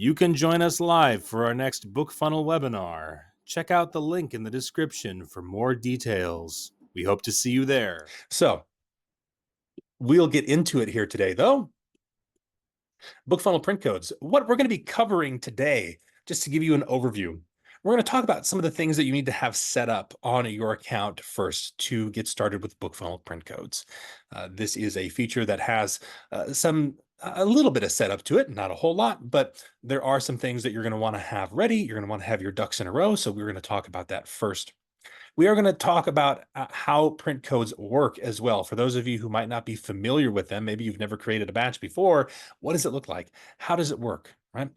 You can join us live for our next BookFunnel webinar. Check out the link in the description for more details. We hope to see you there. So we'll get into it here today, though. BookFunnel print codes. What we're going to be covering today, just to give you an overview, we're going to talk about some of the things that you need to have set up on your account first to get started with BookFunnel print codes. This is a feature that has a little bit of setup to it, not a whole lot, but there are some things that you're going to want to have ready. You're going to want to have your ducks in a row. So we're going to talk about that first. We are going to talk about how print codes work as well. For those of you who might not be familiar with them, maybe you've never created a batch before. What does it look like? How does it work? Right.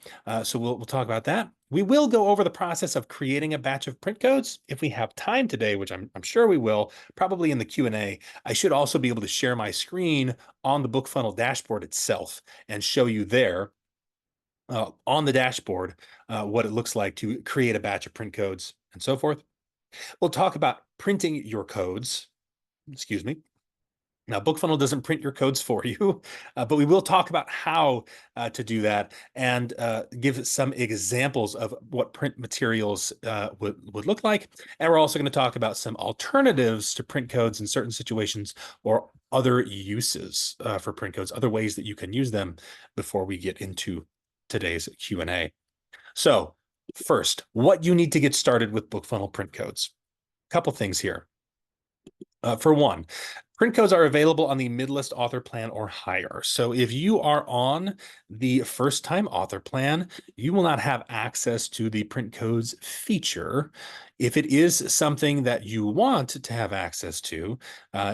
So we'll talk about that. We will go over the process of creating a batch of print codes if we have time today, which I'm sure we will, probably in the Q&A. I should also be able to share my screen on the BookFunnel dashboard itself and show you there on the dashboard what it looks like to create a batch of print codes and so forth. We'll talk about printing your codes. Excuse me. Now, BookFunnel doesn't print your codes for you, but we will talk about how to do that and give some examples of what print materials would look like. And we're also going to talk about some alternatives to print codes in certain situations or other uses for print codes, other ways that you can use them before we get into today's Q&A. So first, what you need to get started with BookFunnel print codes. A couple things here. For one, print codes are available on the mid-list author plan or higher. So if you are on the first-time author plan, you will not have access to the print codes feature. If it is something that you want to have access to,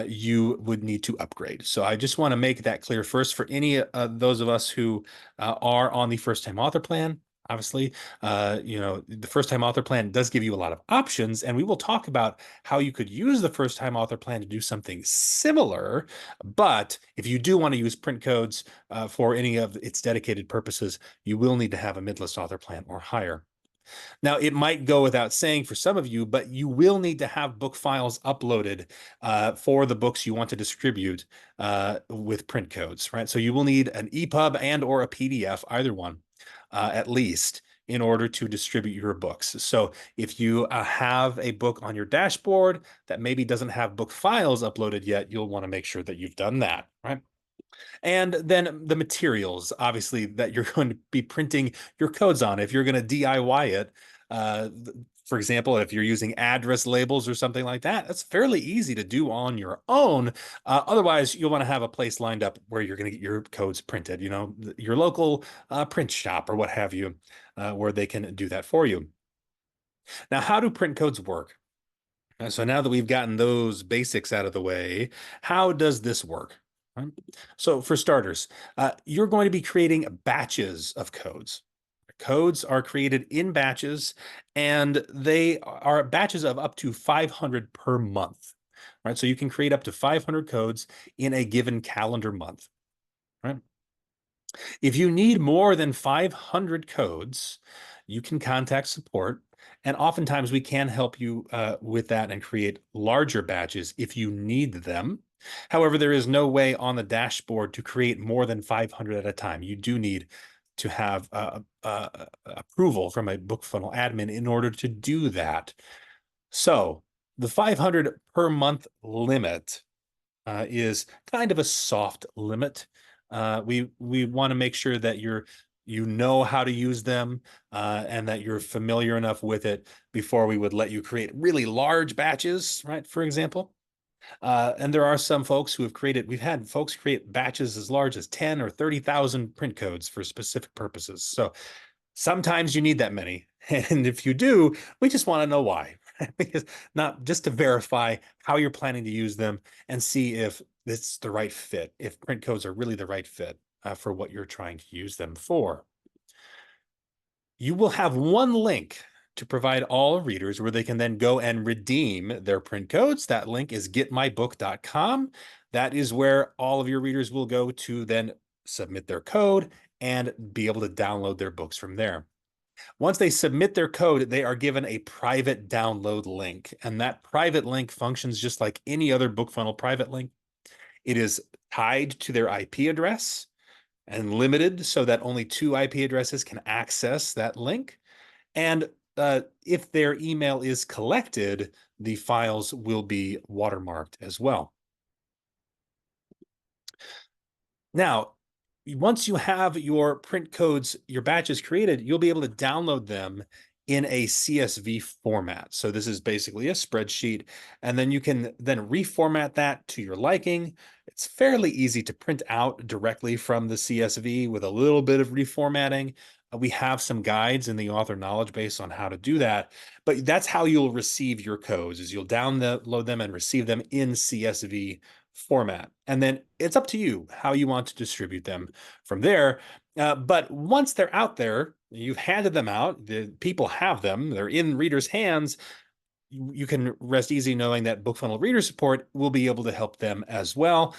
you would need to upgrade. So I just want to make that clear first for any of those of us who are on the first-time author plan. Obviously, the first-time author plan does give you a lot of options, and we will talk about how you could use the first-time author plan to do something similar. But if you do want to use print codes for any of its dedicated purposes, you will need to have a mid-list author plan or higher. Now, it might go without saying for some of you, but you will need to have book files uploaded for the books you want to distribute with print codes, right? So you will need an EPUB and or a PDF, either one, at least, in order to distribute your books. So if you have a book on your dashboard that maybe doesn't have book files uploaded yet, you'll want to make sure that you've done that, right? And then the materials, obviously, that you're going to be printing your codes on. If you're going to DIY it, for example, if you're using address labels or something like that, that's fairly easy to do on your own. Otherwise, you'll want to have a place lined up where you're going to get your codes printed, your local print shop or what have you, where they can do that for you. Now, how do print codes work? So now that we've gotten those basics out of the way, how does this work? So for starters, you're going to be creating batches of codes. Codes are created in batches, and they are batches of up to 500 per month, right? So you can create up to 500 codes in a given calendar month, right? If you need more than 500 codes, you can contact support, and oftentimes we can help you with that and create larger batches if you need them. However, there is no way on the dashboard to create more than 500 at a time. You do need to have approval from a BookFunnel admin in order to do that. So the 500 per month limit is kind of a soft limit. We want to make sure that you know how to use them and that you're familiar enough with it before we would let you create really large batches, right? For example. And there are some folks who have we've had folks create batches as large as 10 or 30,000 print codes for specific purposes. So sometimes you need that many. And if you do, we just want to know why. Because not just to verify how you're planning to use them and see if it's the right fit, if print codes are really the right fit for what you're trying to use them for. You will have one link to provide all readers where they can then go and redeem their print codes. That link is getmybook.com. That is where all of your readers will go to then submit their code and be able to download their books from there. Once they submit their code, they are given a private download link, and that private link functions just like any other BookFunnel private link. It is tied to their IP address. and limited so that only 2 IP addresses can access that link. And if their email is collected, the files will be watermarked as well. Now, once you have your print codes, your batches created, you'll be able to download them in a CSV format. So this is basically a spreadsheet, and then you can then reformat that to your liking. It's fairly easy to print out directly from the CSV with a little bit of reformatting. We have some guides in the author knowledge base on how to do that, but that's how you'll receive your codes, is you'll download them and receive them in CSV format. And then it's up to you how you want to distribute them from there. But once they're out there, you've handed them out, the people have them, they're in readers' hands, you can rest easy knowing that BookFunnel Reader Support will be able to help them as well.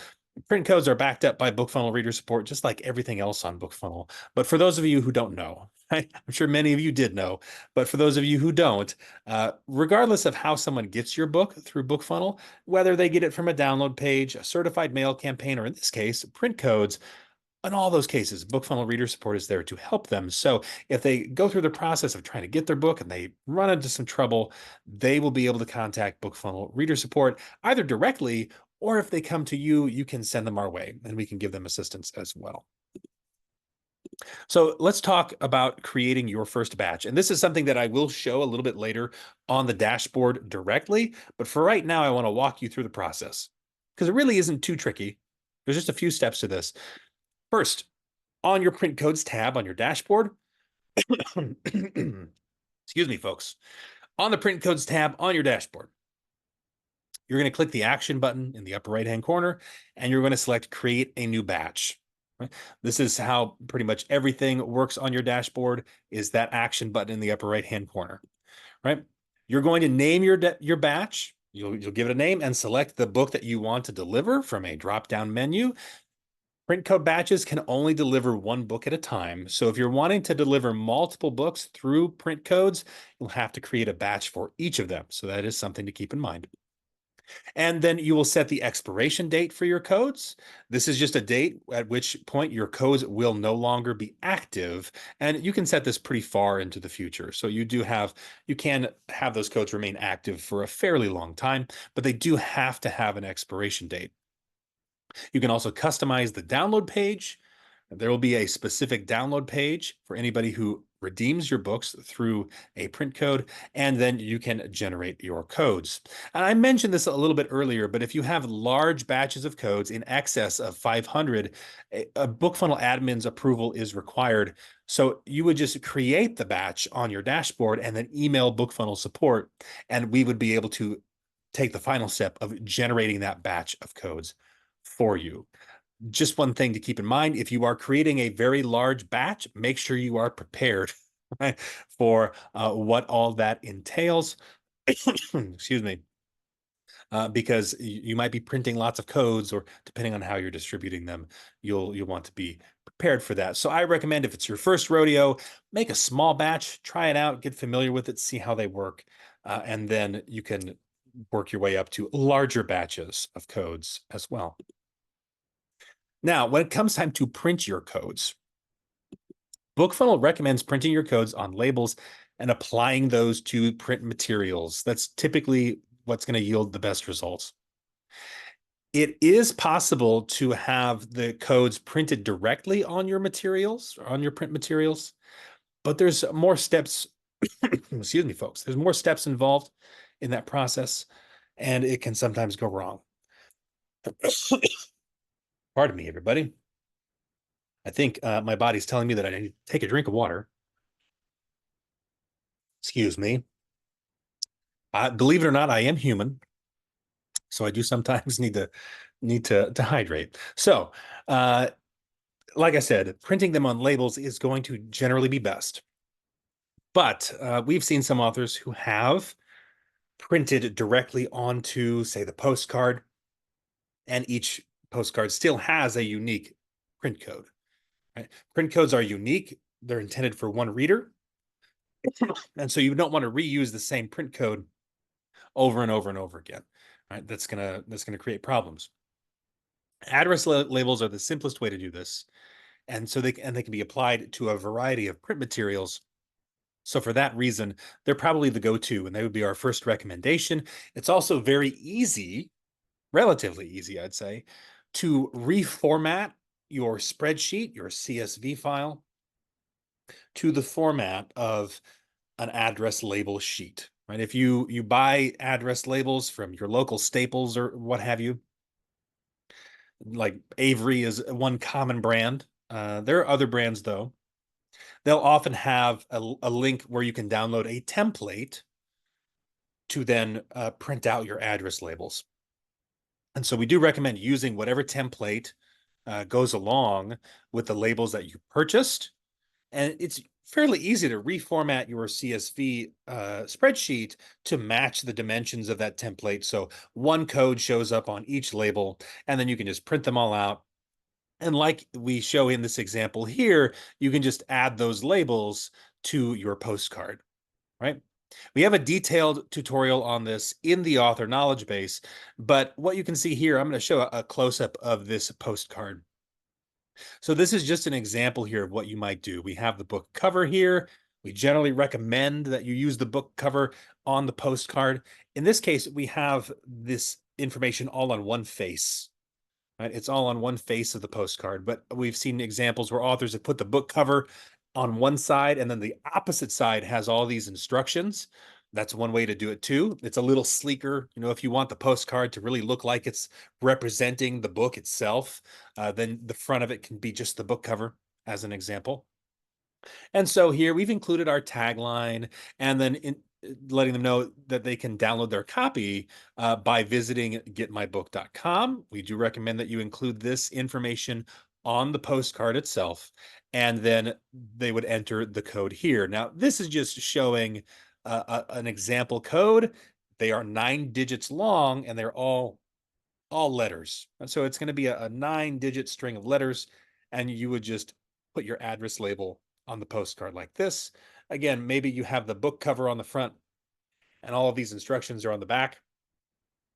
Print codes are backed up by BookFunnel Reader Support, just like everything else on BookFunnel. But for those of you who don't know, I'm sure many of you did know, but for those of you who don't, regardless of how someone gets your book through BookFunnel, whether they get it from a download page, a certified mail campaign, or in this case, print codes, in all those cases, BookFunnel Reader Support is there to help them. So if they go through the process of trying to get their book and they run into some trouble, they will be able to contact BookFunnel Reader Support either directly, or if they come to you, you can send them our way and we can give them assistance as well. So let's talk about creating your first batch. And this is something that I will show a little bit later on the dashboard directly. But for right now, I want to walk you through the process because it really isn't too tricky. There's just a few steps to this. First, on your print codes tab on your dashboard, excuse me, folks, on the print codes tab on your dashboard, you're going to click the action button in the upper right hand corner, and you're going to select create a new batch. Right? This is how pretty much everything works on your dashboard, is that action button in the upper right hand corner. Right? You're going to name your batch. You'll give it a name and select the book that you want to deliver from a drop down menu. Print code batches can only deliver one book at a time. So if you're wanting to deliver multiple books through print codes, you'll have to create a batch for each of them. So that is something to keep in mind. And then you will set the expiration date for your codes. This is just a date at which point your codes will no longer be active. And you can set this pretty far into the future. So you can have those codes remain active for a fairly long time, but they do have to have an expiration date. You can also customize the download page. There will be a specific download page for anybody who redeems your books through a print code, and then you can generate your codes. And I mentioned this a little bit earlier, but if you have large batches of codes in excess of 500, a BookFunnel admin's approval is required. So you would just create the batch on your dashboard and then email BookFunnel support, and we would be able to take the final step of generating that batch of codes for you. Just one thing to keep in mind, if you are creating a very large batch, make sure you are prepared right, for what all that entails. Excuse me. Because you might be printing lots of codes, or depending on how you're distributing them, you'll want to be prepared for that. So I recommend, if it's your first rodeo, make a small batch, try it out, get familiar with it, see how they work, and then you can work your way up to larger batches of codes as well. Now, when it comes time to print your codes, BookFunnel recommends printing your codes on labels and applying those to print materials. That's typically what's going to yield the best results. It is possible to have the codes printed directly on your materials, on your print materials, but there's more steps. Excuse me, folks. There's more steps involved in that process, and it can sometimes go wrong. Pardon me, everybody. I think my body's telling me that I need to take a drink of water. Excuse me. Believe it or not, I am human, so I do sometimes need to hydrate. So, like I said, printing them on labels is going to generally be best. But we've seen some authors who have printed directly onto, say, the postcard, and each postcard still has a unique print code. Right? Print codes are unique. They're intended for one reader. And so you don't want to reuse the same print code over and over and over again. Right? That's gonna create problems. Address labels are the simplest way to do this. And so they can be applied to a variety of print materials. So for that reason, they're probably the go-to, and they would be our first recommendation. It's also very easy, relatively easy, I'd say, to reformat your spreadsheet, your CSV file, to the format of an address label sheet, right? If you buy address labels from your local Staples or what have you, like Avery is one common brand. There are other brands though. They'll often have a link where you can download a template to then print out your address labels. And so we do recommend using whatever template goes along with the labels that you purchased. And it's fairly easy to reformat your CSV spreadsheet to match the dimensions of that template. So one code shows up on each label, and then you can just print them all out. And like we show in this example here, you can just add those labels to your postcard, right? We have a detailed tutorial on this in the author knowledge base, but what you can see here, I'm going to show a close-up of this postcard. So this is just an example here of what you might do. We have the book cover here. We generally recommend that you use the book cover on the postcard. In this case, we have this information all on one face, right? It's all on one face of the postcard, but we've seen examples where authors have put the book cover on one side and then the opposite side has all these instructions. That's one way to do it too. It's a little sleeker. If you want the postcard to really look like it's representing the book itself, then the front of it can be just the book cover as an example. And so here we've included our tagline and then letting them know that they can download their copy by visiting getmybook.com. We do recommend that you include this information on the postcard itself, and then they would enter the code here. Now, this is just showing an example code. They are 9 digits long, and they're all letters. And so it's going to be a 9-digit string of letters, and you would just put your address label on the postcard like this. Again, maybe you have the book cover on the front and all of these instructions are on the back,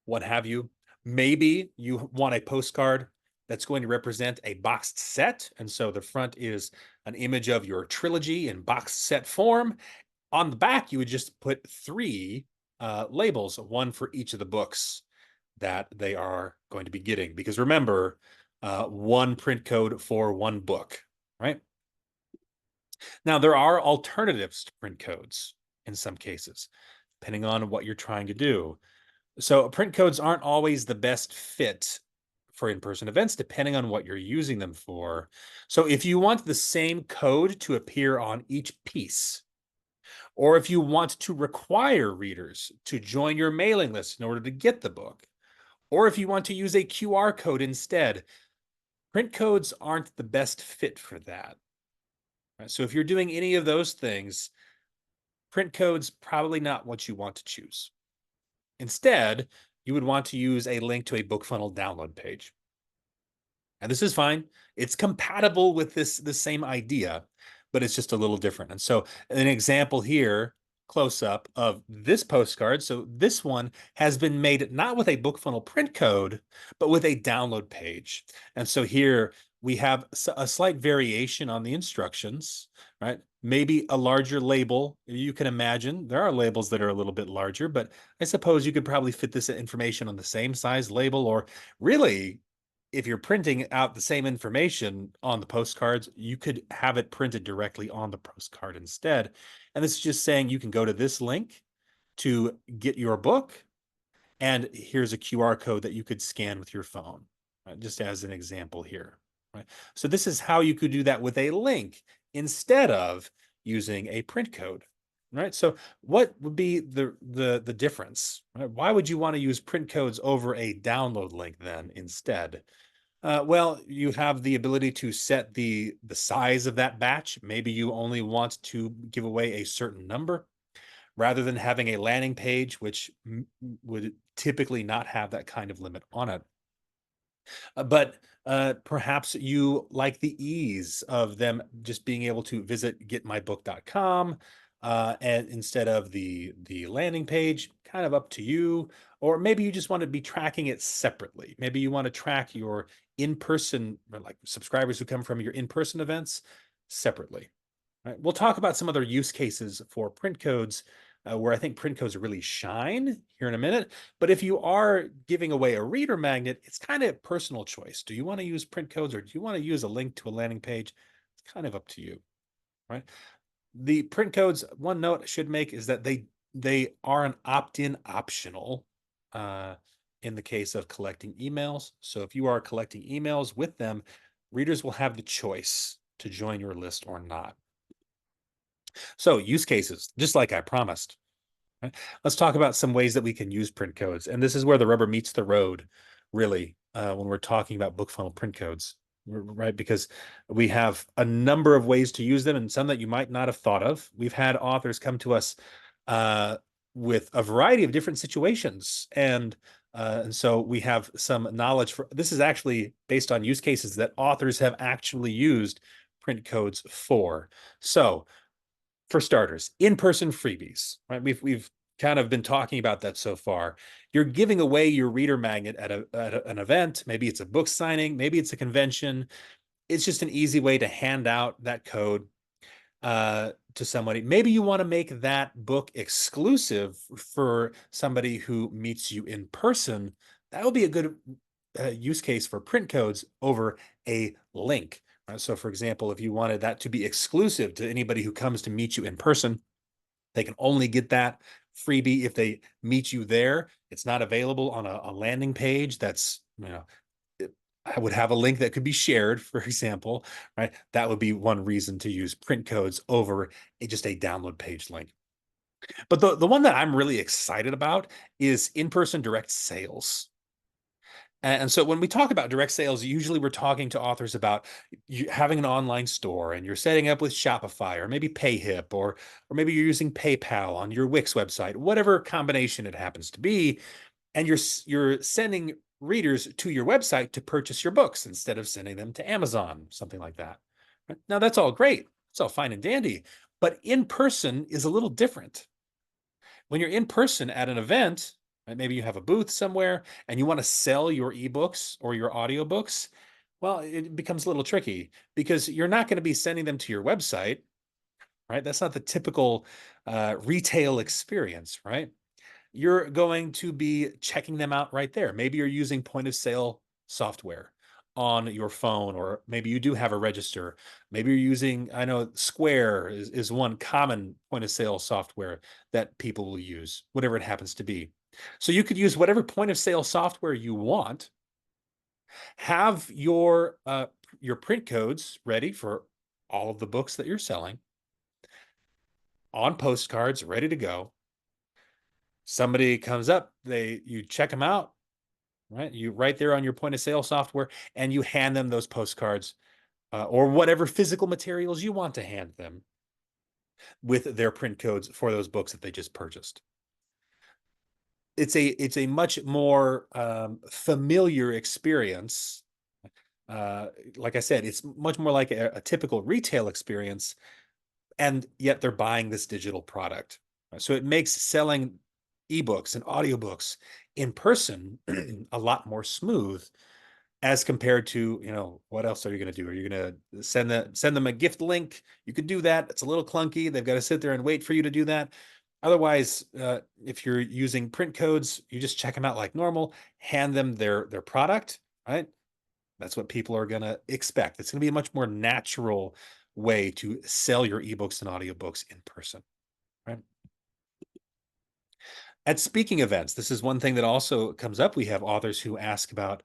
what have you. Maybe you want a postcard that's going to represent a boxed set. And so the front is an image of your trilogy in boxed set form. On the back, you would just put 3 labels, one for each of the books that they are going to be getting. Because remember, one print code for one book, right? Now, there are alternatives to print codes in some cases, depending on what you're trying to do. So print codes aren't always the best fit for in-person events, depending on what you're using them for. So if you want the same code to appear on each piece, or if you want to require readers to join your mailing list in order to get the book, or if you want to use a QR code instead, print codes aren't the best fit for that. Right? So if you're doing any of those things, print codes probably not what you want to choose. Instead, you would want to use a link to a BookFunnel download page. And this is fine. It's compatible with the same idea, but it's just a little different. And so an example here, close up of this postcard. So this one has been made not with a BookFunnel print code, but with a download page. And so here we have a slight variation on the instructions, right? Maybe a larger label. You can imagine there are labels that are a little bit larger, but I suppose you could probably fit this information on the same size label, or really, if you're printing out the same information on the postcards, you could have it printed directly on the postcard instead. And this is just saying you can go to this link to get your book, and here's a QR code that you could scan with your phone, right? Just as an example here. Right? So this is how you could do that with a link instead of using a print code. Right. So what would be the difference? Right? Why would you want to use print codes over a download link then instead? Well, you have the ability to set the size of that batch. Maybe you only want to give away a certain number rather than having a landing page, which would typically not have that kind of limit on it. But perhaps you like the ease of them just being able to visit getmybook.com, and instead of the landing page, kind of up to you. Or maybe you just want to be tracking it separately. Maybe you want to track your in-person, or like subscribers who come from your in-person events separately. Right? We'll talk about some other use cases for print codes where I think print codes really shine here in a minute. But if you are giving away a reader magnet, it's kind of personal choice. Do you want to use print codes or do you want to use a link to a landing page? It's kind of up to you, right? The print codes, one note I should make is that they are an opt-in optional uh, in the case of collecting emails. So if you are collecting emails with them, readers will have the choice to join your list or not. So use cases, just like I promised. Right? Let's talk about some ways that we can use print codes. And this is where the rubber meets the road, really, when we're talking about BookFunnel print codes, right? Because we have a number of ways to use them and some that you might not have thought of. We've had authors come to us with a variety of different situations. And so we have some knowledge for this is actually based on use cases that authors have actually used print codes for. So for starters, in-person freebies, right? We've kind of been talking about that so far. You're giving away your reader magnet at an event. Maybe it's a book signing, maybe it's a convention. It's just an easy way to hand out that code to somebody. Maybe you want to make that book exclusive for somebody who meets you in person. That would be a good use case for print codes over a link. So, for example, if you wanted that to be exclusive to anybody who comes to meet you in person, they can only get that freebie if they meet you there. It's not available on a landing page that's, I would have a link that could be shared, for example, right? That would be one reason to use print codes over just a download page link. But the one that I'm really excited about is in-person direct sales. And so when we talk about direct sales, usually we're talking to authors about you having an online store and you're setting up with Shopify or maybe PayHip or maybe you're using PayPal on your Wix website, whatever combination it happens to be, and you're sending readers to your website to purchase your books instead of sending them to Amazon, something like that. Now that's all great. It's all fine and dandy, but in person is a little different. When you're in person at an event, right, maybe you have a booth somewhere and you want to sell your ebooks or your audiobooks, well, it becomes a little tricky because you're not going to be sending them to your website, right? That's not the typical retail experience, right? You're going to be checking them out right there. Maybe you're using point of sale software on your phone, or maybe you do have a register. Maybe you're using, I know Square is one common point of sale software that people will use, whatever it happens to be. So you could use whatever point of sale software you want, have your print codes ready for all of the books that you're selling on postcards ready to go. Somebody comes up, you check them out, right? You right there on your point of sale software, and you hand them those postcards or whatever physical materials you want to hand them with their print codes for those books that they just purchased. It's a much more familiar experience. Like I said, it's much more like a typical retail experience, and yet they're buying this digital product. So it makes selling ebooks and audiobooks in person a lot more smooth as compared to, what else are you going to do? Are you going to send them a gift link? You could do that. It's a little clunky. They've got to sit there and wait for you to do that. Otherwise, if you're using print codes, you just check them out like normal, hand them their product, right? That's what people are going to expect. It's going to be a much more natural way to sell your ebooks and audiobooks in person, right? At speaking events, this is one thing that also comes up. We have authors who ask about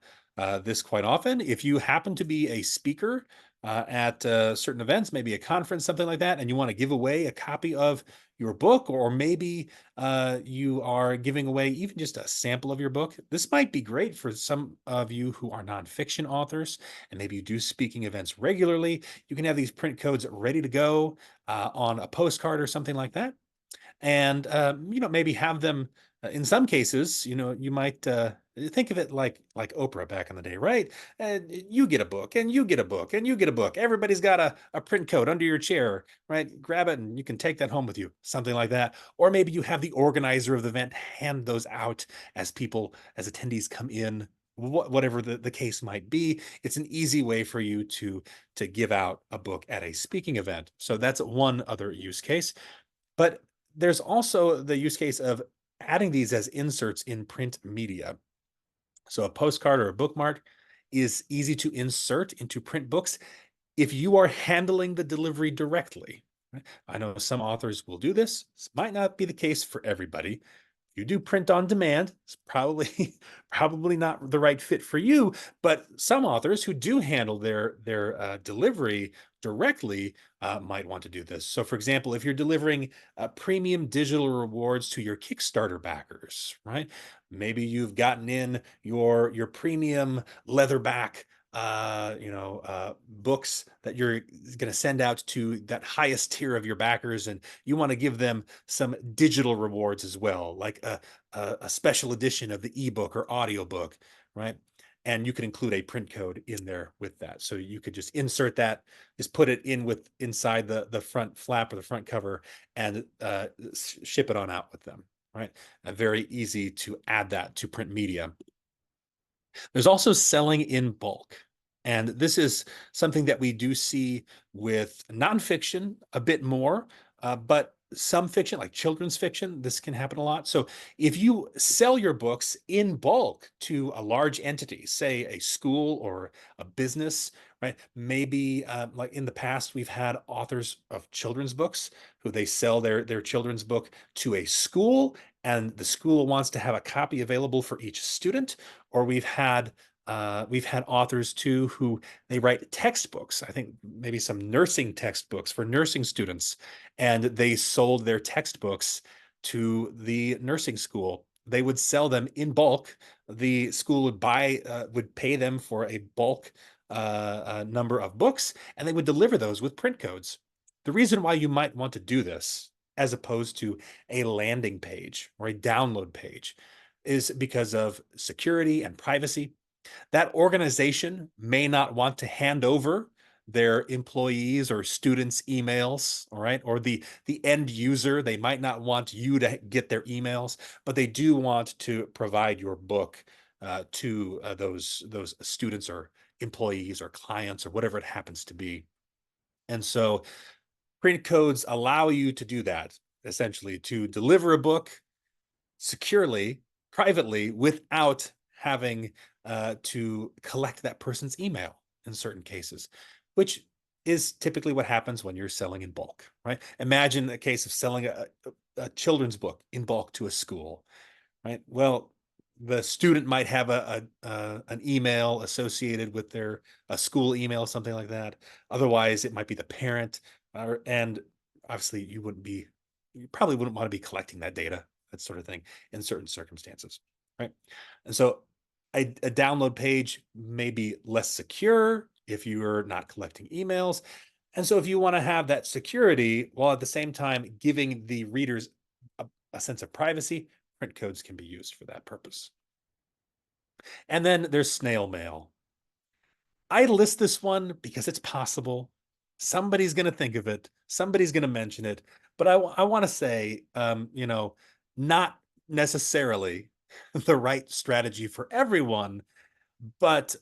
this quite often. If you happen to be a speaker at certain events, maybe a conference, something like that, and you want to give away a copy of your book, or maybe you are giving away even just a sample of your book, this might be great for some of you who are nonfiction authors, and maybe you do speaking events regularly. You can have these print codes ready to go on a postcard or something like that. and maybe have them. In some cases, you might think of it like Oprah back in the day, right? You get a book, and you get a book, and you get a book. Everybody's got a print code under your chair, right? Grab it, and you can take that home with you, something like that. Or maybe you have the organizer of the event hand those out as attendees come in, whatever the case might be. It's an easy way for you to give out a book at a speaking event. So that's one other use case. But there's also the use case of adding these as inserts in print media. So a postcard or a bookmark is easy to insert into print books if you are handling the delivery directly. I know some authors will do this. This might not be the case for everybody. You do print on demand, it's probably probably not the right fit for you. But some authors who do handle their delivery directly might want to do this. So, for example, if you're delivering premium digital rewards to your Kickstarter backers, right? Maybe you've gotten in your premium leatherback books that you're going to send out to that highest tier of your backers, and you want to give them some digital rewards as well, like a special edition of the ebook or audiobook, right? And you could include a print code in there with that. So you could just insert that, just put it inside the front flap or the front cover, and ship it on out with them, right? Very easy to add that to print media. There's also selling in bulk. And this is something that we do see with nonfiction a bit more, but some fiction, like children's fiction, this can happen a lot. So if you sell your books in bulk to a large entity, say a school or a business, right? Maybe like in the past, we've had authors of children's books who they sell their children's book to a school, and the school wants to have a copy available for each student. Or we've had authors too who they write textbooks. I think maybe some nursing textbooks for nursing students, and they sold their textbooks to the nursing school. They would sell them in bulk. The school would pay them for a bulk number of books, and they would deliver those with print codes. The reason why you might want to do this, as opposed to a landing page or a download page, is because of security and privacy. That organization may not want to hand over their employees or students' emails, all right, or the end user. They might not want you to get their emails, but they do want to provide your book to those students or employees or clients or whatever it happens to be. And so print codes allow you to do that, essentially, to deliver a book securely, privately, without having to collect that person's email in certain cases, which is typically what happens when you're selling in bulk, right? Imagine a case of selling a children's book in bulk to a school, right? Well, the student might have an email associated with their a school email, something like that. Otherwise, it might be the parent, and obviously, you probably wouldn't want to be collecting that data, that sort of thing, in certain circumstances, right? And so, a download page may be less secure if you are not collecting emails. And so, if you want to have that security while at the same time giving the readers a sense of privacy, print codes can be used for that purpose. And then there's snail mail. I list this one because it's possible. Somebody's going to think of it. Somebody's going to mention it. But I want to say, not necessarily the right strategy for everyone, but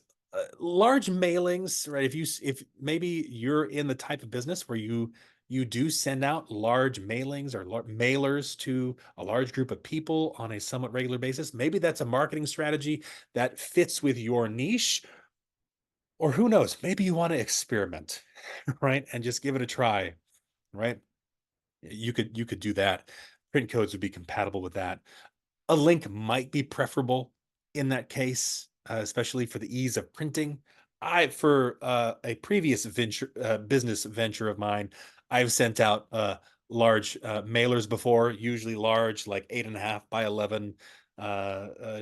large mailings, right? If maybe you're in the type of business where you do send out large mailings or mailers to a large group of people on a somewhat regular basis, maybe that's a marketing strategy that fits with your niche. Or who knows, maybe you want to experiment, right? And just give it a try, right? You could do that. Print codes would be compatible with that. A link might be preferable in that case, especially for the ease of printing. For a previous business venture of mine, I've sent out large mailers before, usually large, like 8.5 by 11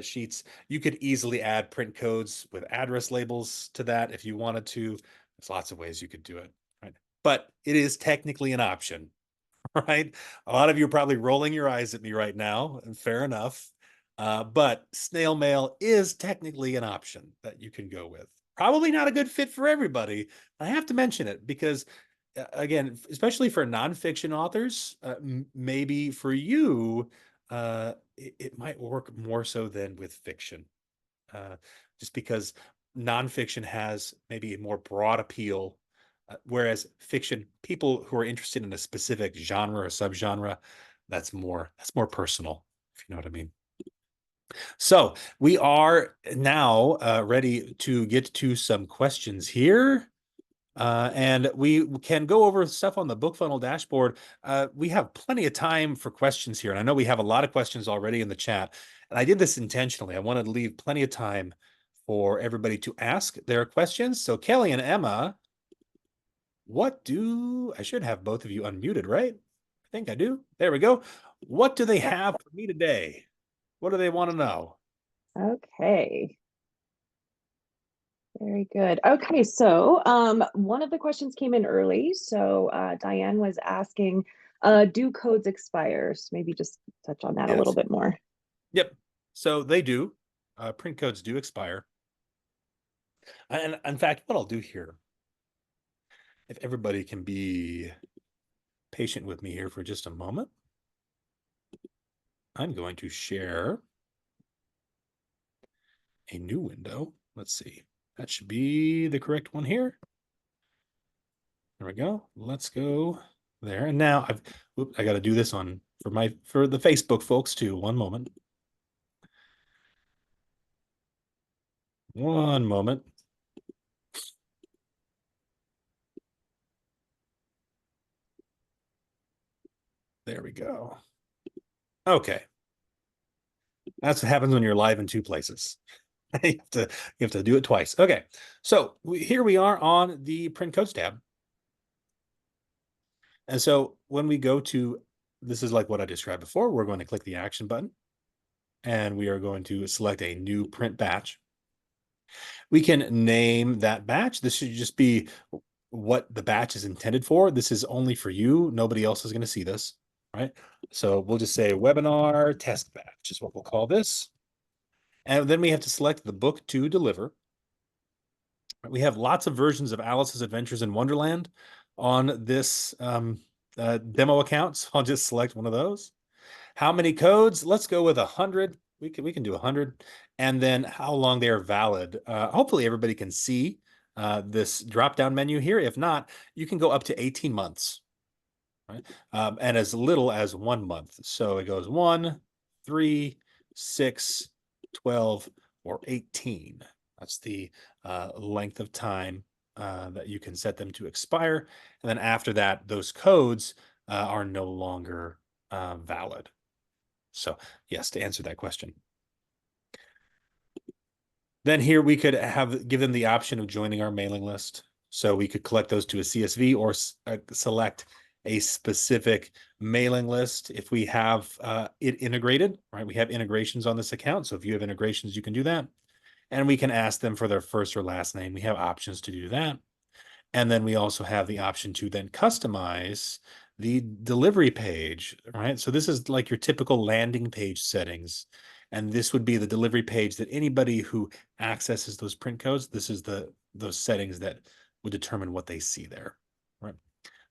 sheets. You could easily add print codes with address labels to that if you wanted to. There's lots of ways you could do it, right? But it is technically an option, right? A lot of you are probably rolling your eyes at me right now, and fair enough. But snail mail is technically an option that you can go with. Probably not a good fit for everybody. I have to mention it because, again, especially for nonfiction authors, maybe for you, it might work more so than with fiction, uh, just because nonfiction has maybe a more broad appeal, whereas fiction, people who are interested in a specific genre or subgenre, that's more personal, if you know what I mean. So we are now ready to get to some questions here. And we can go over stuff on the BookFunnel dashboard. We have plenty of time for questions here. And I know we have a lot of questions already in the chat. And I did this intentionally. I wanted to leave plenty of time for everybody to ask their questions. So Kelly and Emma, I should have both of you unmuted, right? I think I do. There we go. What do they have for me today? What do they want to know? Okay. Very good. Okay, so one of the questions came in early. So Diane was asking, do codes expire? So maybe just touch on that a little Yes. bit more. Yep. So they do. Print codes do expire. And in fact, what I'll do here, if everybody can be patient with me here for just a moment, I'm going to share a new window. Let's see. That should be the correct one here. There we go. Let's go there. And now I got to do this for the Facebook folks too. One moment. One moment. There we go. Okay. That's what happens when you're live in two places. you have to do it twice. Okay. So here we are on the print codes tab. And so when we go to, this is like what I described before, we're going to click the action button and we are going to select a new print batch. We can name that batch. This should just be what the batch is intended for. This is only for you. Nobody else is going to see this, right? So we'll just say webinar test batch is what we'll call this. And then we have to select the book to deliver. We have lots of versions of Alice's Adventures in Wonderland on this demo account. So I'll just select one of those. How many codes? Let's go with 100. We can do 100. And then how long they are valid. Hopefully everybody can see this drop-down menu here. If not, you can go up to 18 months, right? And as little as 1 month. So it goes 1, 3, 6, 12, or 18. That's the length of time that you can set them to expire. And then after that, those codes are no longer valid. So yes, to answer that question. Then here we could give them the option of joining our mailing list. So we could collect those to a CSV or select a specific mailing list if we have it integrated, right? We have integrations on this account. So if you have integrations, you can do that. And we can ask them for their first or last name. We have options to do that. And then we also have the option to then customize the delivery page, right? So this is like your typical landing page settings. And this would be the delivery page that anybody who accesses those print codes, this is those settings that would determine what they see there, right?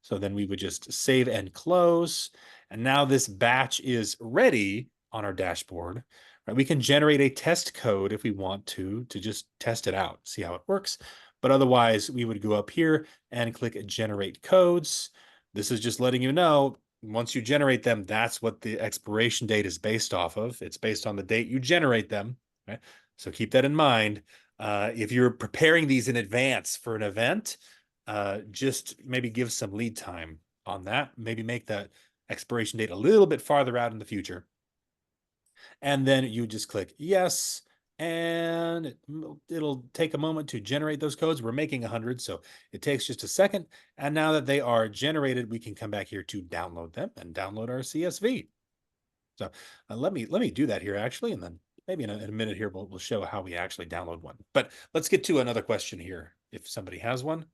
So then we would just save and close. And now this batch is ready on our dashboard. Right? We can generate a test code if we want to just test it out, see how it works. But otherwise, we would go up here and click generate codes. This is just letting you know, once you generate them, that's what the expiration date is based off of. It's based on the date you generate them. Right? So keep that in mind. If you're preparing these in advance for an event, just maybe give some lead time on that. Maybe make that expiration date a little bit farther out in the future. And then you just click yes, and it'll take a moment to generate those codes. We're making 100, so it takes just a second. And now that they are generated, we can come back here to download them and download our CSV. So let me do that here actually, and then maybe in a minute here we'll show how we actually download one. But let's get to another question here if somebody has one.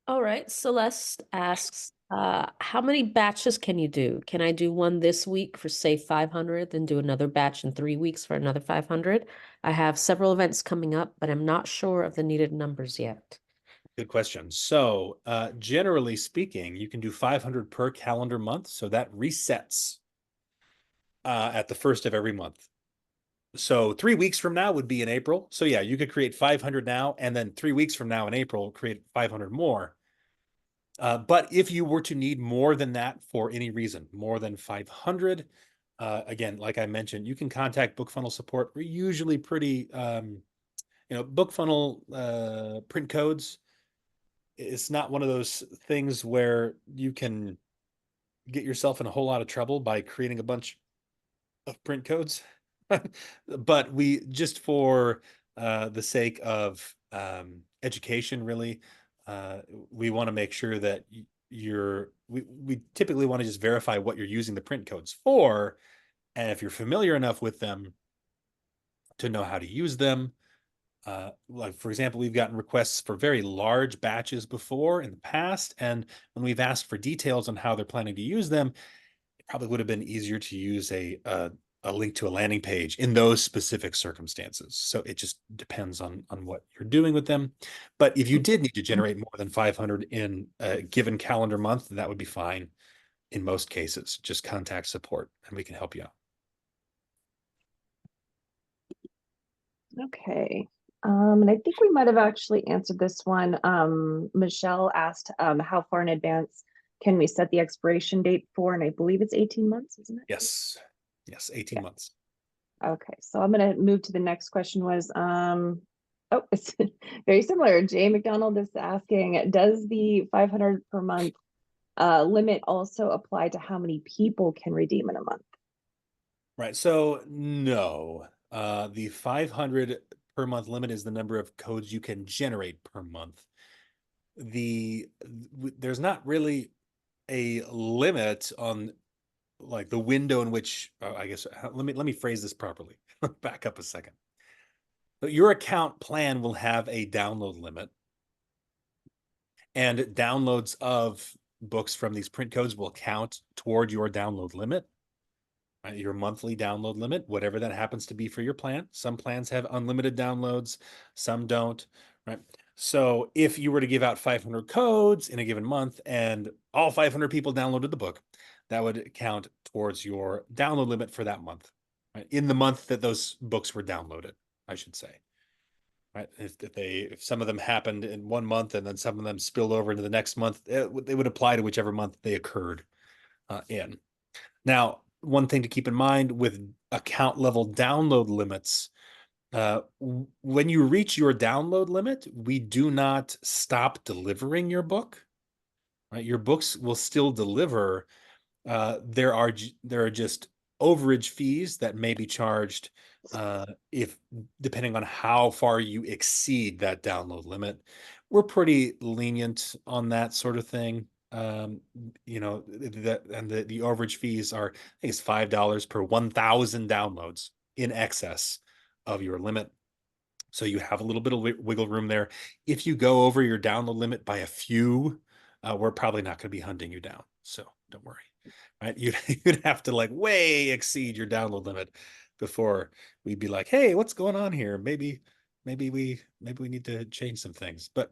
All right, Celeste asks, How many batches can you do? Can I do one this week for say 500, then do another batch in 3 weeks for another 500? I have several events coming up, but I'm not sure of the needed numbers yet. Good question. So generally speaking, you can do 500 per calendar month. So that resets at the first of every month. So 3 weeks from now would be in April. So yeah, you could create 500 now, and then 3 weeks from now in April, create 500 more. But if you were to need more than that for any reason, more than 500, again, like I mentioned, you can contact BookFunnel support. We're usually pretty, BookFunnel print codes. It's not one of those things where you can get yourself in a whole lot of trouble by creating a bunch of print codes. But we, just for the sake of education, really, we want to make sure that we typically want to just verify what you're using the print codes for. And if you're familiar enough with them to know how to use them, like for example, we've gotten requests for very large batches before in the past. And when we've asked for details on how they're planning to use them, it probably would have been easier to use a link to a landing page in those specific circumstances. So it just depends on what you're doing with them. But if you did need to generate more than 500 in a given calendar month, that would be fine in most cases. Just contact support and we can help you out. Okay. And I think we might have actually answered this one. Michelle asked, how far in advance can we set the expiration date for? And I believe it's 18 months, isn't it? Yes. 18 months. Okay, so I'm gonna move to the next question was, oh, it's very similar. Jay McDonald is asking, does the 500 per month limit also apply to how many people can redeem in a month? Right. So no, the 500 per month limit is the number of codes you can generate per month. There's not really a limit on like the window in which, I guess, let me phrase this properly. Back up a second. But your account plan will have a download limit, and downloads of books from these print codes will count toward your download limit. Your monthly download limit, whatever that happens to be for your plan. Some plans have unlimited downloads, some don't, right? So if you were to give out 500 codes in a given month and all 500 people downloaded the book, that would count towards your download limit for that month, right? In the month that those books were downloaded, I should say, right? If some of them happened in one month and then some of them spilled over into the next month, they would apply to whichever month they occurred in. Now, one thing to keep in mind with account level download limits, when you reach your download limit, we do not stop delivering your book. Right? Your books will still deliver. There are just overage fees that may be charged if depending on how far you exceed that download limit. We're pretty lenient on that sort of thing. The overage fees are, I think it's $5 per 1,000 downloads in excess of your limit. So you have a little bit of wiggle room there. If you go over your download limit by a few, we're probably not going to be hunting you down. So don't worry, right? You'd have to like way exceed your download limit before we'd be like, hey, what's going on here? Maybe we need to change some things. But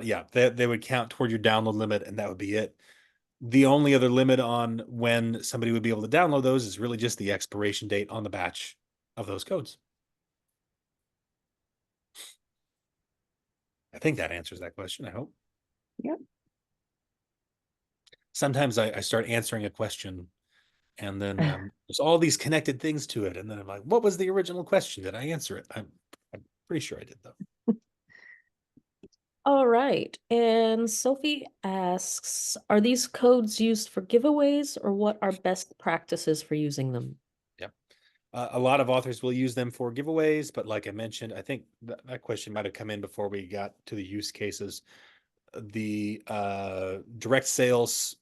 yeah, they would count toward your download limit, and that would be it. The only other limit on when somebody would be able to download those is really just the expiration date on the batch of those codes. I think that answers that question, I hope. Yep. Sometimes I start answering a question and then there's all these connected things to it. And then I'm like, what was the original question? Did I answer it? I'm pretty sure I did, though. All right. And Sophie asks, are these codes used for giveaways, or what are best practices for using them? Yep. A lot of authors will use them for giveaways, but like I mentioned, I think that question might have come in before we got to the use cases. The direct sales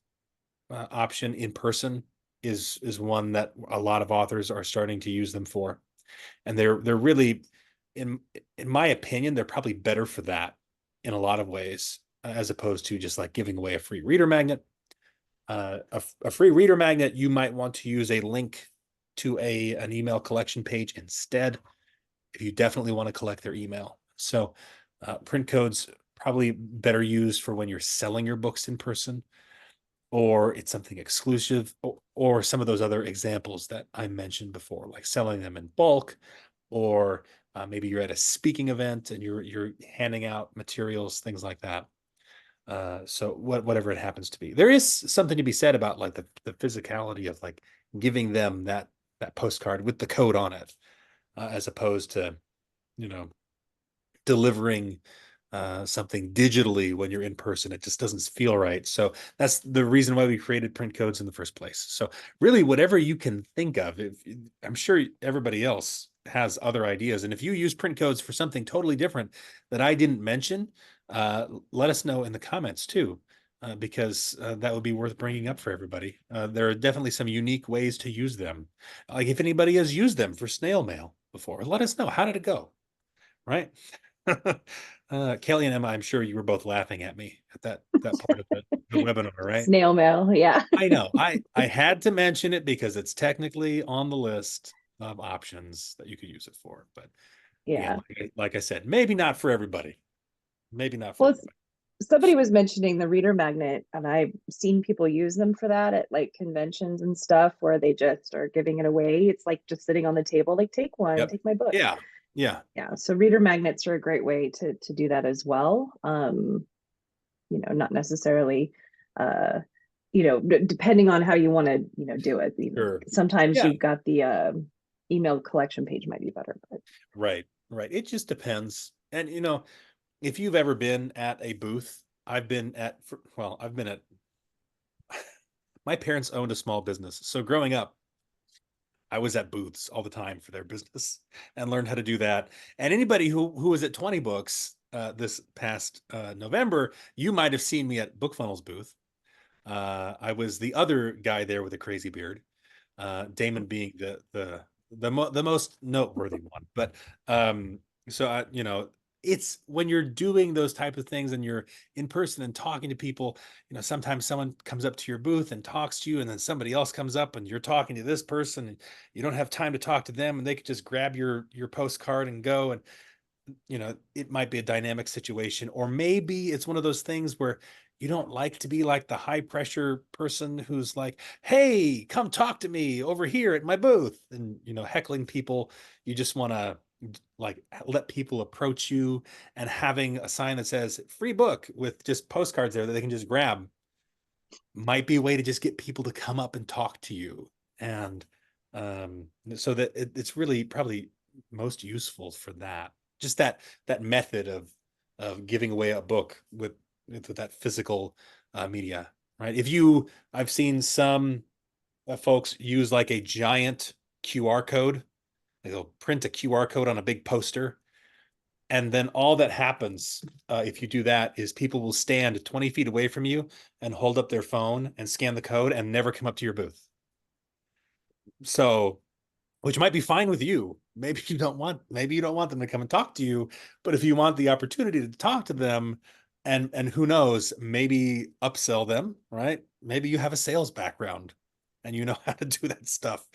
option in person is one that a lot of authors are starting to use them for, and they're really, in my opinion, they're probably better for that in a lot of ways. as opposed to just like giving away a free reader magnet. A free reader magnet, you might want to use a link to an email collection page instead, if you definitely want to collect their email. So print codes probably better used for when you're selling your books in person, or it's something exclusive, or some of those other examples that I mentioned before, like selling them in bulk, or maybe you're at a speaking event and you're handing out materials, things like that. So whatever it happens to be, there is something to be said about like the physicality of like giving them that postcard with the code on it, as opposed to, you know, delivering something digitally when you're in person. It just doesn't feel right. So that's the reason why we created print codes in the first place. So really, whatever you can think of, I'm sure everybody else has other ideas. And if you use print codes for something totally different that I didn't mention, let us know in the comments too, because that would be worth bringing up for everybody. There are definitely some unique ways to use them. Like if anybody has used them for snail mail before, let us know. How did it go? Right? Kelly and Emma, I'm sure you were both laughing at me at that part of the webinar, right? Snail mail, yeah. I know. I had to mention it because it's technically on the list of options that you could use it for. But Yeah. again, like I said, maybe not for everybody. Maybe not for Well, everybody. somebody was mentioning the reader magnet, and I've seen people use them for that at like conventions and stuff where they just are giving it away. It's like just sitting on the table, like take one, Yep. take my book. Yeah. Yeah. Yeah. So reader magnets are a great way to do that as well. You know, not necessarily you know, depending on how you want to, you know, do it. Sure. Sometimes Yeah. you've got the email collection page might be better, but Right. Right. It just depends. And you know, if you've ever been at a booth, I've been at my parents owned a small business. So growing up, I was at booths all the time for their business and learned how to do that. And anybody who was at 20 Books this past November, you might have seen me at BookFunnel's booth. I was the other guy there with a crazy beard, Damon being the most noteworthy one. But so I, you know, it's when you're doing those type of things and you're in person and talking to people, you know, sometimes someone comes up to your booth and talks to you, and then somebody else comes up and you're talking to this person and you don't have time to talk to them, and they could just grab your postcard and go. And you know, it might be a dynamic situation, or maybe it's one of those things where you don't like to be like the high pressure person who's like, hey, come talk to me over here at my booth, and you know, heckling people. You just want to like let people approach you, and having a sign that says free book with just postcards there that they can just grab might be a way to just get people to come up and talk to you. And so that it's really probably most useful for that, just that method of giving away a book with that physical media, right? I've seen some folks use like a giant QR code. They'll print a QR code on a big poster, and then all that happens if you do that is people will stand 20 feet away from you and hold up their phone and scan the code and never come up to your booth. So, which might be fine with you. Maybe you don't want them to come and talk to you, but if you want the opportunity to talk to them, and who knows, maybe upsell them, right? Maybe you have a sales background and you know how to do that stuff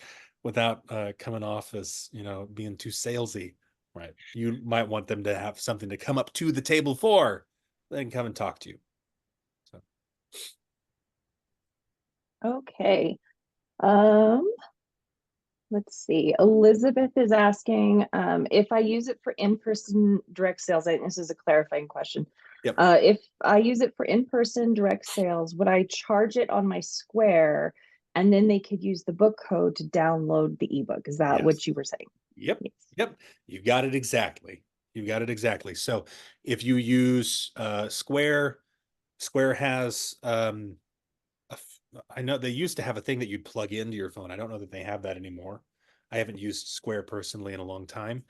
without coming off as, you know, being too salesy, right? You might want them to have something to come up to the table for. They can come and talk to you. So. okay. Let's see. Elizabeth is asking if I use it for in-person direct sales. I think this is a clarifying question. Yep. If I use it for in-person direct sales, would I charge it on my Square, and then they could use the book code to download the ebook? Is that what you were saying? Yep. Yes. Yep. You got it exactly. So if you use Square has I know they used to have a thing that you'd plug into your phone. I don't know that they have that anymore. I haven't used Square personally in a long time.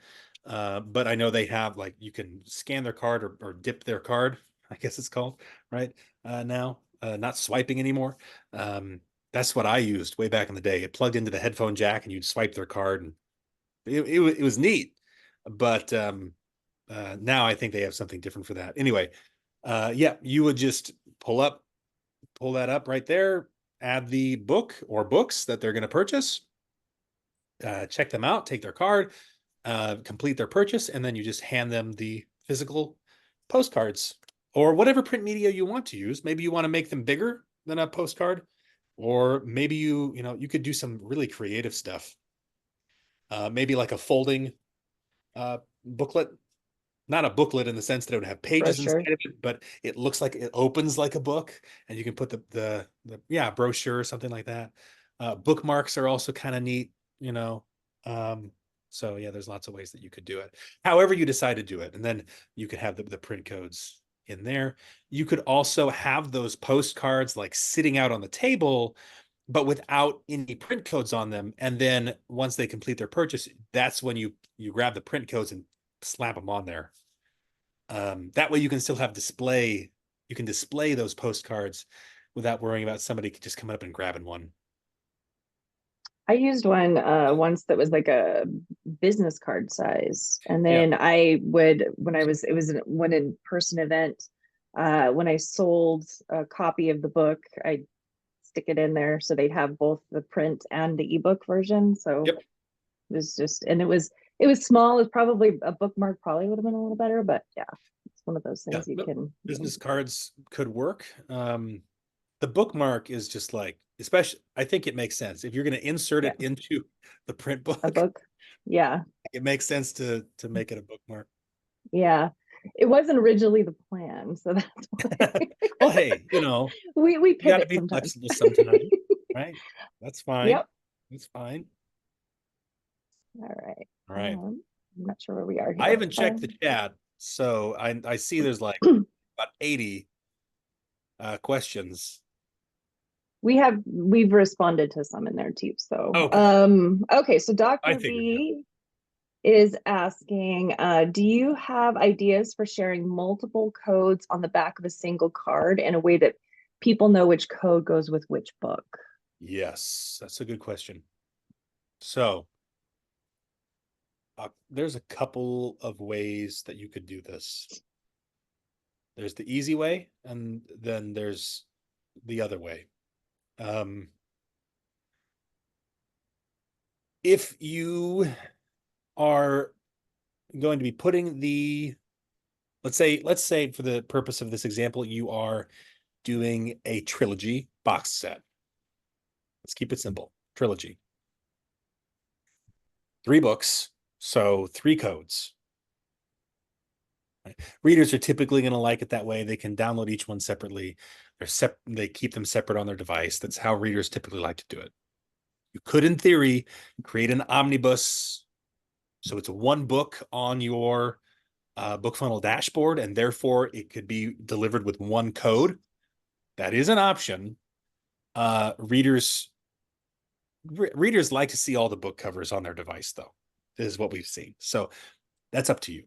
But I know they have, like, you can scan their card or dip their card, I guess it's called, right? Now, not swiping anymore. That's what I used way back in the day. It plugged into the headphone jack and you'd swipe their card, and it was neat. But now I think they have something different for that. Anyway, Yeah, you would just pull that up right there, add the book or books that they're going to purchase, check them out, take their card, complete their purchase, and then you just hand them the physical postcards or whatever print media you want to use. Maybe you want to make them bigger than a postcard, or maybe you could do some really creative stuff. Maybe like a folding booklet, not a booklet in the sense that it would have pages Brochure. inside of it, but it looks like it opens like a book, and you can put the brochure or something like that. Bookmarks are also kind of neat, you know. So yeah, there's lots of ways that you could do it. However you decide to do it, and then you could have the print codes in there. You could also have those postcards like sitting out on the table, but without any print codes on them. And then once they complete their purchase, that's when you grab the print codes and slap them on there. That way you can still have you can display those postcards without worrying about somebody just coming up and grabbing one. I used one once that was like a business card size. And Yeah. then I would, it was one in-person event, when I sold a copy of the book, I'd stick it in there so they'd have both the print and the ebook version. So Yep. it was just, and it was small. It was probably a bookmark probably would have been a little better, but yeah, it's one of those things you can. Business cards could work. The bookmark is just like, especially, I think it makes sense if you're going to insert it into the print book. A book. Yeah. It makes sense to make it a bookmark. Yeah. It wasn't originally the plan, so that's why. Well, hey, we you got to pivot be sometimes. flexible sometimes, right? That's fine. Yep. That's fine. All right. All right. I'm not sure where we are here. I haven't checked the chat, so I see there's like about 80 questions. We've responded to some in there too. So Okay. So Dr. figured B is asking, do you have ideas for sharing multiple codes on the back of a single card in a way that people know which code goes with which book? Yes, that's a good question. So there's a couple of ways that you could do this. There's the easy way, and then there's the other way. If you are going to be putting let's say for the purpose of this example, you are doing a trilogy box set. Let's keep it simple. Trilogy. 3 books, so 3 codes. Right? Readers are typically going to like it that way. They can download each one separately. They keep them separate on their device. That's how readers typically like to do it. You could, in theory, create an omnibus, so it's one book on your BookFunnel dashboard, and therefore it could be delivered with one code. That is an option. Readers like to see all the book covers on their device, though. This is what we've seen. So that's up to you.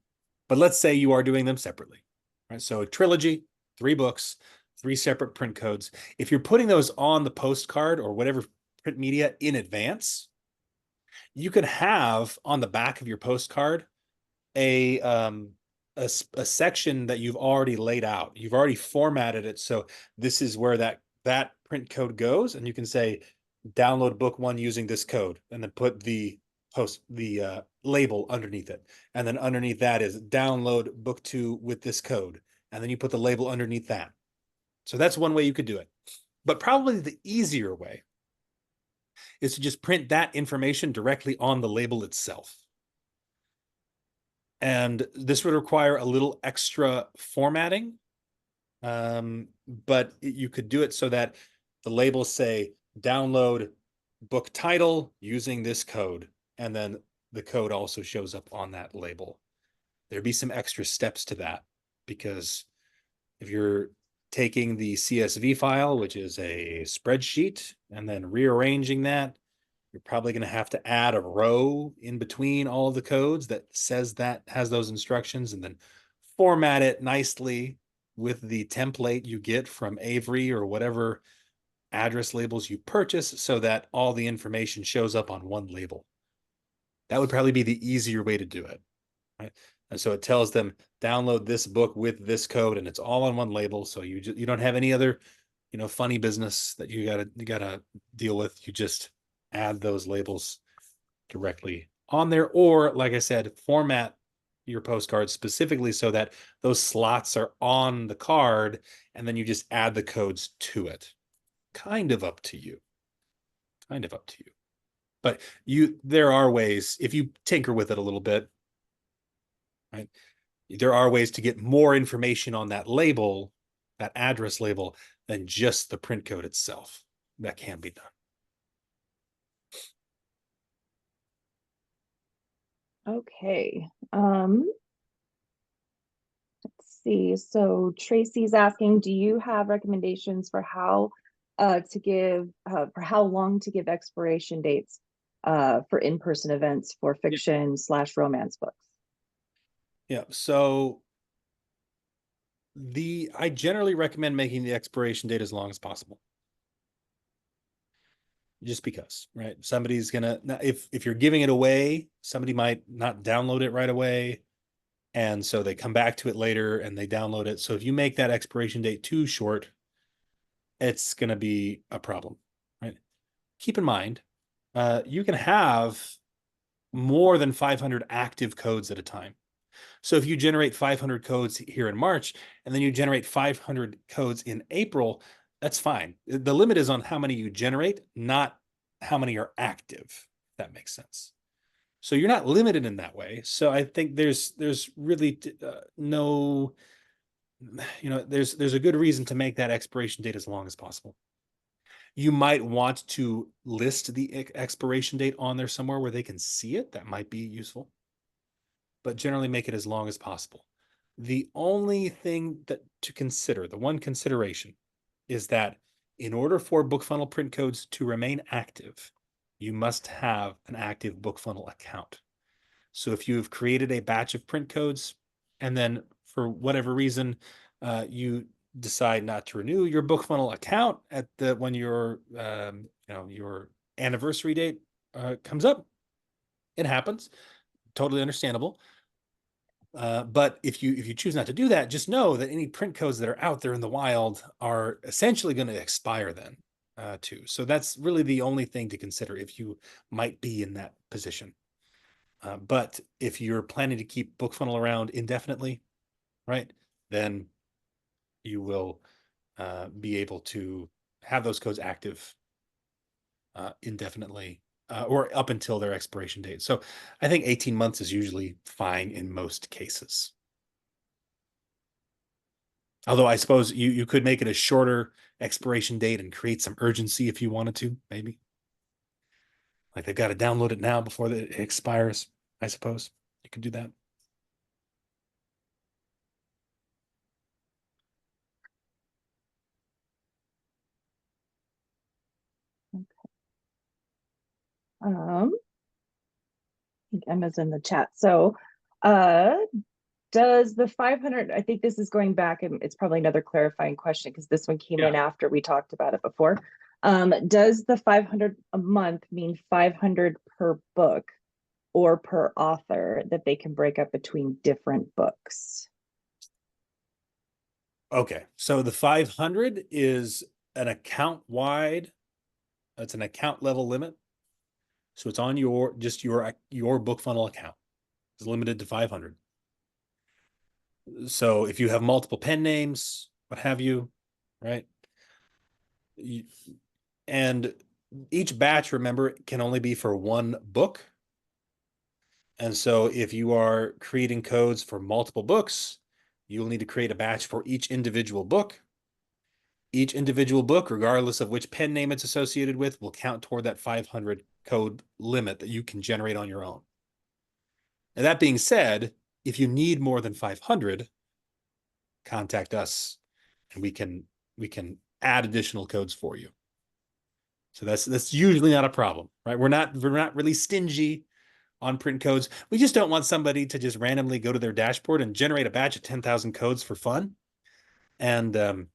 But let's say you are doing them separately, right? So a trilogy, 3 books, 3 separate print codes. If you're putting those on the postcard or whatever print media in advance, you could have on the back of your postcard a section that you've already laid out. You've already formatted it. So this is where that print code goes. And you can say, download book 1 using this code, and then put the label underneath it. And then underneath that is download book 2 with this code. And then you put the label underneath that. So that's one way you could do it. But probably the easier way is to just print that information directly on the label itself. And this would require a little extra formatting, but you could do it so that the labels say download book title using this code, and then the code also shows up on that label. There'd be some extra steps to that, because if you're taking the CSV file, which is a spreadsheet, and then rearranging that, you're probably going to have to add a row in between all of the codes that says that has those instructions, and then format it nicely with the template you get from Avery or whatever address labels you purchase, so that all the information shows up on one label. That would probably be the easier way to do it. Right? And so it tells them download this book with this code, and it's all on one label. So you don't have any other, funny business that you gotta deal with. You just add those labels directly on there, or like I said, format your postcard specifically so that those slots are on the card, and then you just add the codes to it. Kind of up to you. But there are ways, if you tinker with it a little bit, right? There are ways to get more information on that label, that address label, than just the print code itself. That can be done. Okay. Let's see. So Tracy's asking, do you have recommendations for how for how long to give expiration dates for in-person events for fiction / romance books? Yeah. So I generally recommend making the expiration date as long as possible. Just because, right? Somebody's gonna, if you're giving it away, somebody might not download it right away. And so they come back to it later and they download it. So if you make that expiration date too short, it's going to be a problem, right? Keep in mind, you can have more than 500 active codes at a time. So if you generate 500 codes here in March, and then you generate 500 codes in April, that's fine. The limit is on how many you generate, not how many are active. If that makes sense. So you're not limited in that way. So I think there's really no, there's a good reason to make that expiration date as long as possible. You might want to list the expiration date on there somewhere where they can see it. That might be useful, but generally make it as long as possible. The only thing to consider, the one consideration, is that in order for BookFunnel print codes to remain active, you must have an active BookFunnel account. So if you've created a batch of print codes and then for whatever reason you decide not to renew your BookFunnel account when your your anniversary date comes up, it happens. Totally understandable. But if you choose not to do that, just know that any print codes that are out there in the wild are essentially going to expire then too. So that's really the only thing to consider if you might be in that position. But if you're planning to keep BookFunnel around indefinitely, right, then you will be able to have those codes active indefinitely or up until their expiration date. So I think 18 months is usually fine in most cases. Although I suppose you could make it a shorter expiration date and create some urgency if you wanted to, maybe. Like they've got to download it now before it expires, I suppose. You could do that. I think Emma's in the chat. So does the 500, I think this is going back and it's probably another clarifying question because this one came in after we talked about it before. Does the 500 a month mean 500 per book or per author that they can break up between different books? Okay, so the 500 is an account wide. It's an account level limit. So it's on your BookFunnel account. It's limited to 500. So if you have multiple pen names, what have you, right? And each batch, remember, can only be for one book. And so if you are creating codes for multiple books, you'll need to create a batch for each individual book. Each individual book, regardless of which pen name it's associated with, will count toward that 500 code limit that you can generate on your own. And that being said, if you need more than 500, contact us and we can add additional codes for you. So that's usually not a problem, right? We're not really stingy on print codes. We just don't want somebody to just randomly go to their dashboard and generate a batch of 10,000 codes for fun. And that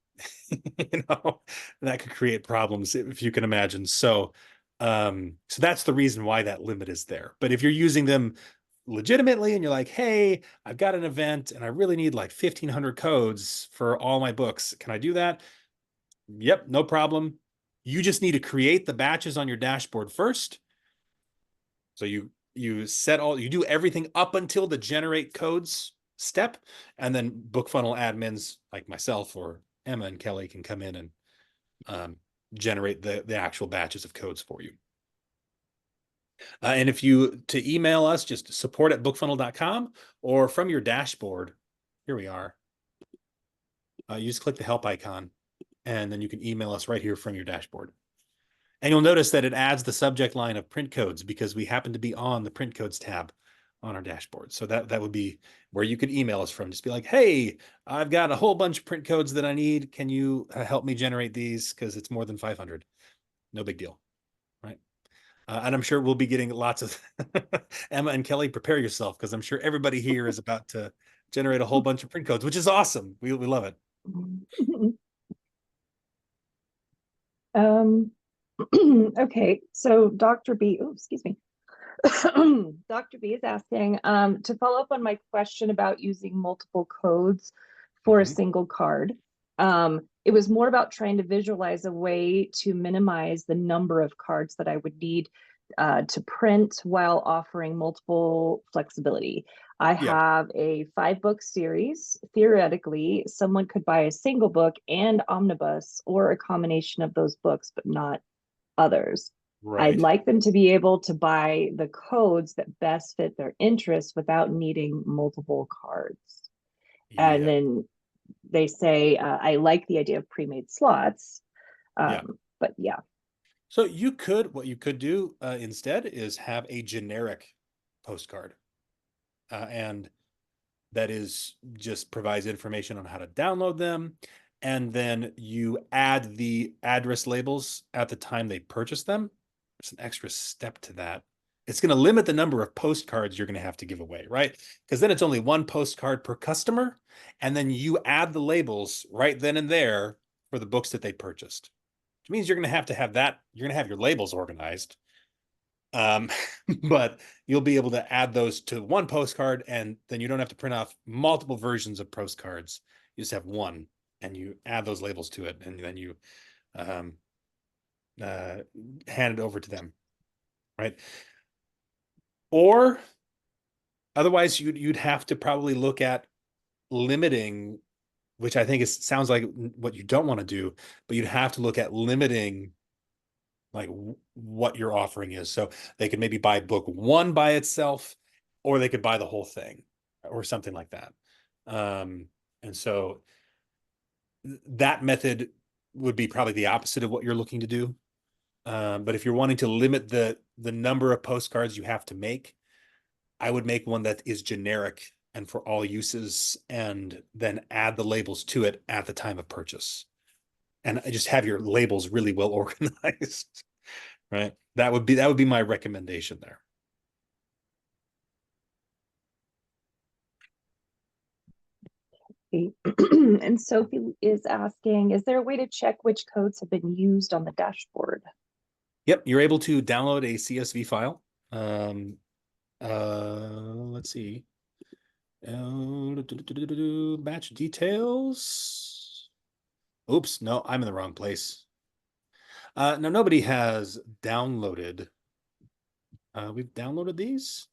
could create problems if you can imagine. So that's the reason why that limit is there. But if you're using them legitimately and you're like, hey, I've got an event and I really need like 1,500 codes for all my books. Can I do that? Yep, no problem. You just need to create the batches on your dashboard first. So you do everything up until the generate codes step, and then BookFunnel admins like myself or Emma and Kelly can come in and generate the actual batches of codes for you. And if you to email us, just support@bookfunnel.com, or from your dashboard, here we are. You just click the help icon, and then you can email us right here from your dashboard. And you'll notice that it adds the subject line of print codes because we happen to be on the print codes tab on our dashboard. So that would be where you could email us from. Just be like, hey, I've got a whole bunch of print codes that I need. Can you help me generate these? Because it's more than 500. No big deal, right? And I'm sure we'll be getting lots of Emma and Kelly, prepare yourself, because I'm sure everybody here is about to generate a whole bunch of print codes, which is awesome. We love it. Okay, so Dr. B, oh, excuse me. Dr. B is asking to follow up on my question about using multiple codes for a single card. It was more about trying to visualize a way to minimize the number of cards that I would need to print while offering multiple flexibility. I have a 5-book series. Theoretically, someone could buy a single book and omnibus or a combination of those books, but not others. Right. I'd like them to be able to buy the codes that best fit their interests without needing multiple cards. And then they say, I like the idea of pre-made slots. But yeah. So what you could do instead is have a generic postcard. And that is just provides information on how to download them. And then you add the address labels at the time they purchase them. There's an extra step to that. It's going to limit the number of postcards you're going to have to give away, right? Because then it's only one postcard per customer. And then you add the labels right then and there for the books that they purchased, which means you're going to have that. You're going to have your labels organized. But you'll be able to add those to one postcard, and then you don't have to print off multiple versions of postcards. You just have one, and you add those labels to it, and then you hand it over to them, right? Or otherwise, you'd have to probably look at limiting, which I think sounds like what you don't want to do, but you'd have to look at limiting like what your offering is. So they could maybe buy book 1 by itself, or they could buy the whole thing or something like that. And so that method would be probably the opposite of what you're looking to do. But if you're wanting to limit the number of postcards you have to make, I would make one that is generic and for all uses, and then add the labels to it at the time of purchase. And just have your labels really well organized, right? That would be my recommendation there. And Sophie is asking, is there a way to check which codes have been used on the dashboard? Yep, you're able to download a CSV file. Let's see. Batch details. Oops, no, I'm in the wrong place. Now, nobody has downloaded. We've downloaded these.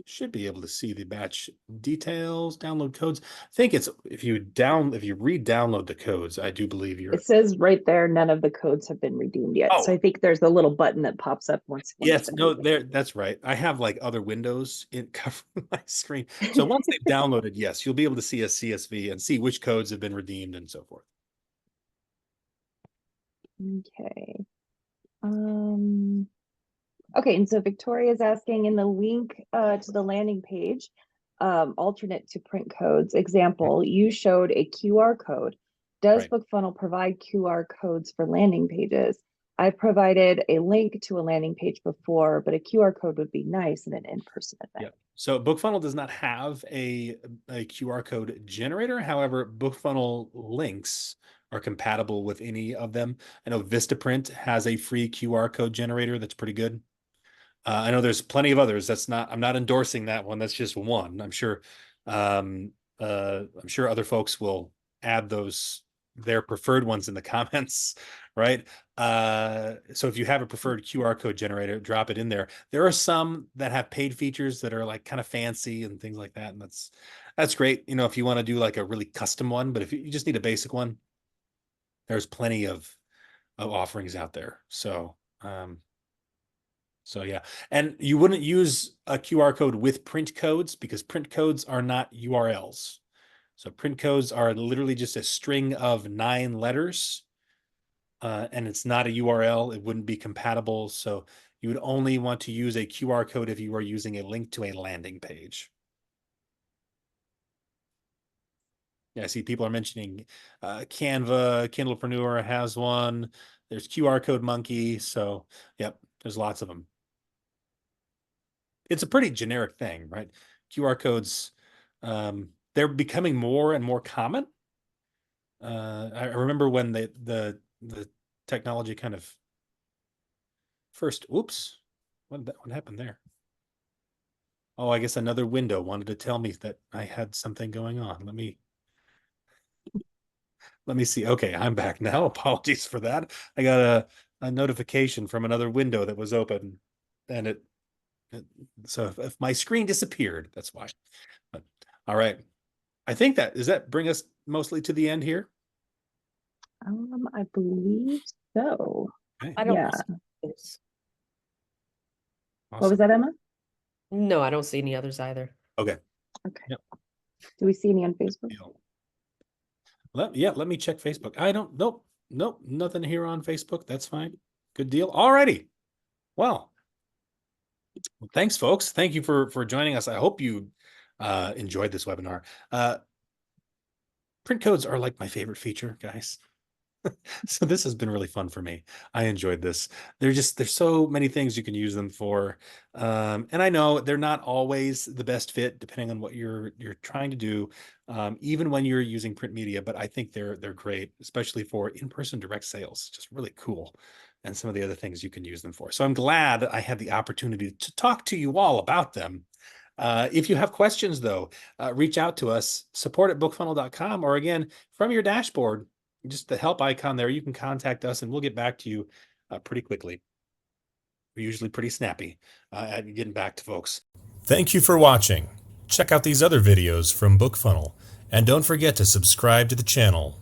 Should be able to see the batch details, download codes. I think it's if you re-download the codes, I do believe you're. It says right there, none of the codes have been redeemed yet. So I think there's a little button that pops up once. Yes, no, that's right. I have like other windows covering my screen. So once they've downloaded, yes, you'll be able to see a CSV and see which codes have been redeemed and so forth. Okay. Okay, and so Victoria's asking, in the link to the landing page, alternate to print codes example, you showed a QR code. Does BookFunnel provide QR codes for landing pages? I provided a link to a landing page before, but a QR code would be nice in an in-person event. Yeah. So BookFunnel does not have a QR code generator. However, BookFunnel links are compatible with any of them. I know Vistaprint has a free QR code generator that's pretty good. I know there's plenty of others. I'm not endorsing that one. That's just one. I'm sure other folks will add their preferred ones in the comments, right? So if you have a preferred QR code generator, drop it in there. There are some that have paid features that are like kind of fancy and things like that. And that's great. You know, if you want to do like a really custom one, but if you just need a basic one, there's plenty of offerings out there. So yeah, and you wouldn't use a QR code with print codes because print codes are not URLs. So print codes are literally just a string of 9 letters, and it's not a URL. It wouldn't be compatible. So you would only want to use a QR code if you were using a link to a landing page. Yeah, I see people are mentioning Canva, Kindlepreneur has one. There's QR Code Monkey. So, yep, there's lots of them. It's a pretty generic thing, right? QR codes, they're becoming more and more common. I remember when the technology kind of first, oops, what happened there? Oh, I guess another window wanted to tell me that I had something going on. Let me see. Okay, I'm back now. Apologies for that. I got a notification from another window that was open, and so if my screen disappeared, that's why. But all right. I think does that bring us mostly to the end here? I believe so. Okay. I don't Yeah. see others. What was Awesome. that, Emma? No, I don't see any others either. Okay. Okay. Yep. Do we see any on Facebook? Let me check Facebook. Nope, nothing here on Facebook. That's fine. Good deal. All righty. Well, thanks, folks. Thank you for joining us. I hope you enjoyed this webinar. Print codes are like my favorite feature, guys. So this has been really fun for me. I enjoyed this. There's so many things you can use them for. And I know they're not always the best fit depending on what you're trying to do, even when you're using print media, but I think they're great, especially for in-person direct sales. Just really cool. And some of the other things you can use them for. So I'm glad I had the opportunity to talk to you all about them. If you have questions, though, reach out to us, support@bookfunnel.com, or again, from your dashboard, just the help icon there, you can contact us and we'll get back to you pretty quickly. We're usually pretty snappy at getting back to folks. Thank you for watching. Check out these other videos from BookFunnel, and don't forget to subscribe to the channel.